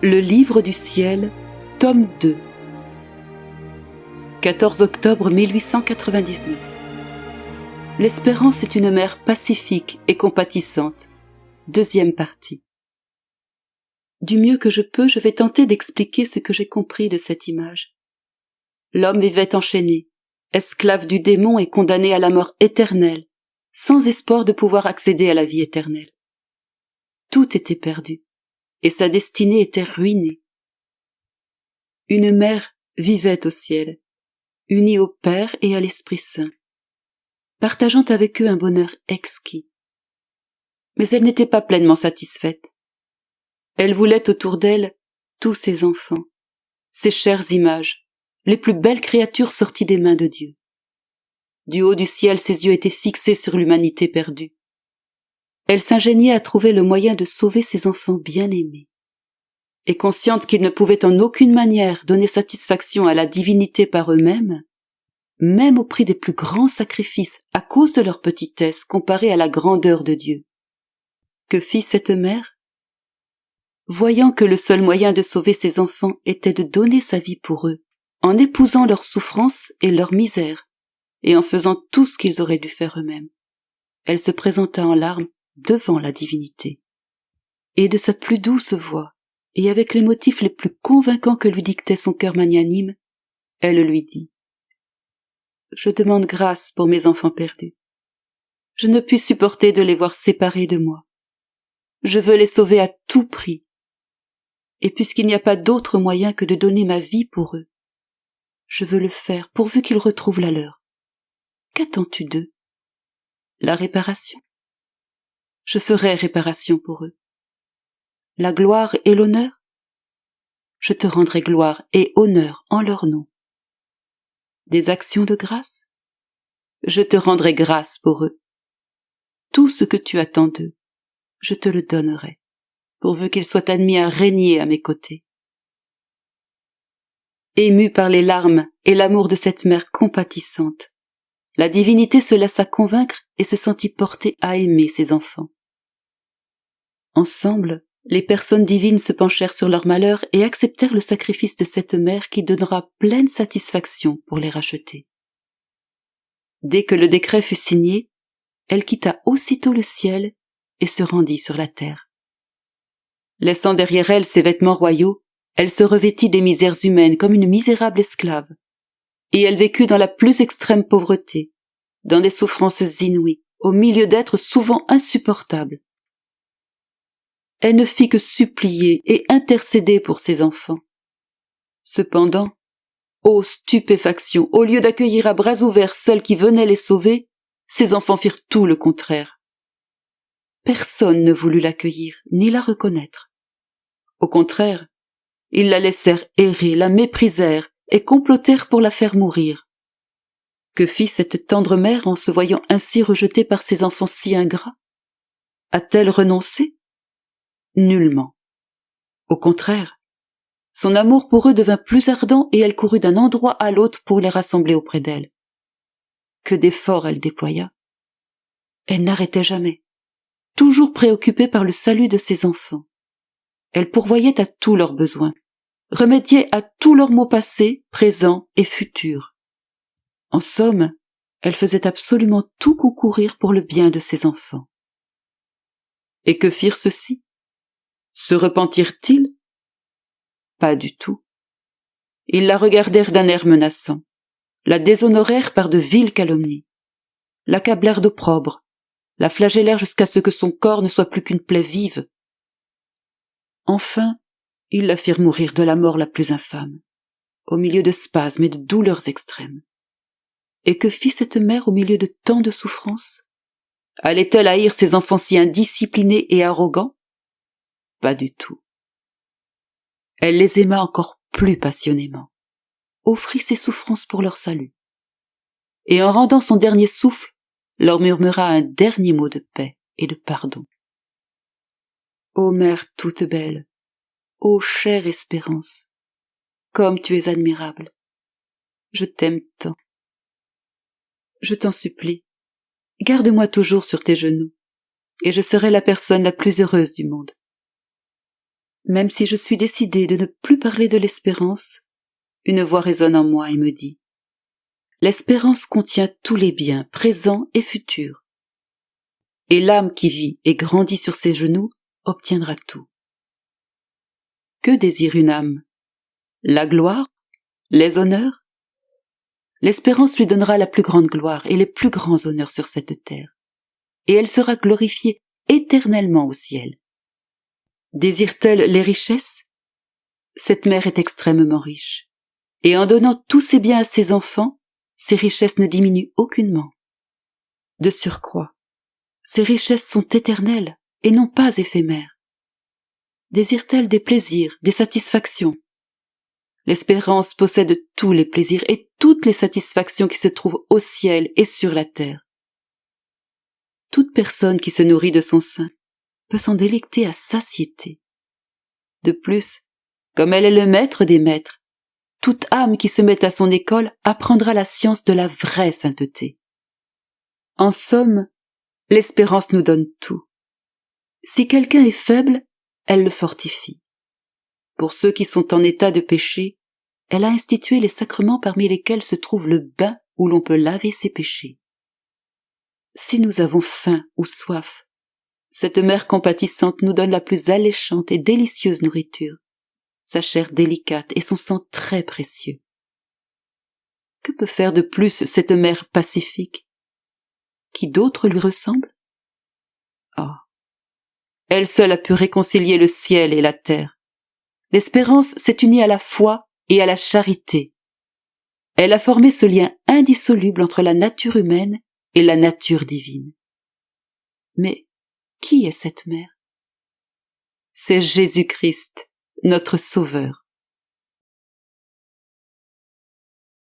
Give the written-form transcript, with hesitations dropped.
Le livre du ciel, tome 2. 14 octobre 1899. L'espérance est une mère pacifique et compatissante. Deuxième partie. Du mieux que je peux, je vais tenter d'expliquer ce que j'ai compris de cette image. L'homme vivait enchaîné, esclave du démon et condamné à la mort éternelle, sans espoir de pouvoir accéder à la vie éternelle. Tout était perdu, et sa destinée était ruinée. Une mère vivait au ciel, unie au Père et à l'Esprit Saint, partageant avec eux un bonheur exquis. Mais elle n'était pas pleinement satisfaite. Elle voulait autour d'elle tous ses enfants, ses chères images, les plus belles créatures sorties des mains de Dieu. Du haut du ciel, ses yeux étaient fixés sur l'humanité perdue. Elle s'ingéniait à trouver le moyen de sauver ses enfants bien-aimés. Et consciente qu'ils ne pouvaient en aucune manière donner satisfaction à la divinité par eux-mêmes, même au prix des plus grands sacrifices à cause de leur petitesse comparée à la grandeur de Dieu. Que fit cette mère? Voyant que le seul moyen de sauver ses enfants était de donner sa vie pour eux, en épousant leurs souffrances et leurs misères, et en faisant tout ce qu'ils auraient dû faire eux-mêmes, elle se présenta en larmes devant la divinité. Et de sa plus douce voix, et avec les motifs les plus convaincants que lui dictait son cœur magnanime, elle lui dit: « Je demande grâce pour mes enfants perdus. Je ne puis supporter de les voir séparés de moi. Je veux les sauver à tout prix. Et puisqu'il n'y a pas d'autre moyen que de donner ma vie pour eux, je veux le faire pourvu qu'ils retrouvent la leur. Qu'attends-tu d'eux? La réparation? Je ferai réparation pour eux. La gloire et l'honneur? Je te rendrai gloire et honneur en leur nom. Des actions de grâce? Je te rendrai grâce pour eux. Tout ce que tu attends d'eux, je te le donnerai, pourvu qu'ils soient admis à régner à mes côtés. » Émue par les larmes et l'amour de cette mère compatissante, la divinité se laissa convaincre et se sentit portée à aimer ses enfants. Ensemble, les personnes divines se penchèrent sur leur malheur et acceptèrent le sacrifice de cette mère qui donnera pleine satisfaction pour les racheter. Dès que le décret fut signé, elle quitta aussitôt le ciel et se rendit sur la terre. Laissant derrière elle ses vêtements royaux, elle se revêtit des misères humaines comme une misérable esclave, et elle vécut dans la plus extrême pauvreté, dans des souffrances inouïes, au milieu d'êtres souvent insupportables. Elle ne fit que supplier et intercéder pour ses enfants. Cependant, ô stupéfaction, au lieu d'accueillir à bras ouverts celle qui venait les sauver, ses enfants firent tout le contraire. Personne ne voulut l'accueillir, ni la reconnaître. Au contraire, ils la laissèrent errer, la méprisèrent et complotèrent pour la faire mourir. Que fit cette tendre mère en se voyant ainsi rejetée par ses enfants si ingrats? A-t-elle renoncé? Nullement. Au contraire, son amour pour eux devint plus ardent et elle courut d'un endroit à l'autre pour les rassembler auprès d'elle. Que d'efforts elle déploya! Elle n'arrêtait jamais, toujours préoccupée par le salut de ses enfants. Elle pourvoyait à tous leurs besoins, remédiait à tous leurs maux passés, présents et futurs. En somme, elle faisait absolument tout concourir pour le bien de ses enfants. Et que firent ceux-ci? Se repentirent-ils? Pas du tout. Ils la regardèrent d'un air menaçant, la déshonorèrent par de viles calomnies, l'accablèrent d'opprobre, la flagellèrent jusqu'à ce que son corps ne soit plus qu'une plaie vive. Enfin, ils la firent mourir de la mort la plus infâme, au milieu de spasmes et de douleurs extrêmes. Et que fit cette mère au milieu de tant de souffrances? Allait-elle haïr ses enfants si indisciplinés et arrogants? Pas du tout. Elle les aima encore plus passionnément, offrit ses souffrances pour leur salut, et en rendant son dernier souffle, leur murmura un dernier mot de paix et de pardon. Ô mère toute belle, ô chère espérance, comme tu es admirable, je t'aime tant. Je t'en supplie, garde-moi toujours sur tes genoux, et je serai la personne la plus heureuse du monde. Même si je suis décidée de ne plus parler de l'espérance, une voix résonne en moi et me dit: l'espérance contient tous les biens, présents et futurs. Et l'âme qui vit et grandit sur ses genoux obtiendra tout. Que désire une âme? La gloire? Les honneurs? L'espérance lui donnera la plus grande gloire et les plus grands honneurs sur cette terre, et elle sera glorifiée éternellement au ciel. Désire-t-elle les richesses? Cette mère est extrêmement riche, et en donnant tous ses biens à ses enfants, ses richesses ne diminuent aucunement. De surcroît, ces richesses sont éternelles et non pas éphémères. Désire-t-elle des plaisirs, des satisfactions? L'espérance possède tous les plaisirs et toutes les satisfactions qui se trouvent au ciel et sur la terre. Toute personne qui se nourrit de son sein peut s'en délecter à satiété. De plus, comme elle est le maître des maîtres, toute âme qui se met à son école apprendra la science de la vraie sainteté. En somme, l'espérance nous donne tout. Si quelqu'un est faible, elle le fortifie. Pour ceux qui sont en état de péché, elle a institué les sacrements parmi lesquels se trouve le bain où l'on peut laver ses péchés. Si nous avons faim ou soif, cette mère compatissante nous donne la plus alléchante et délicieuse nourriture, sa chair délicate et son sang très précieux. Que peut faire de plus cette mère pacifique? Qui d'autre lui ressemble? Oh, elle seule a pu réconcilier le ciel et la terre. L'espérance s'est unie à la foi et à la charité. Elle a formé ce lien indissoluble entre la nature humaine et la nature divine. Mais qui est cette mère? C'est Jésus-Christ, notre Sauveur.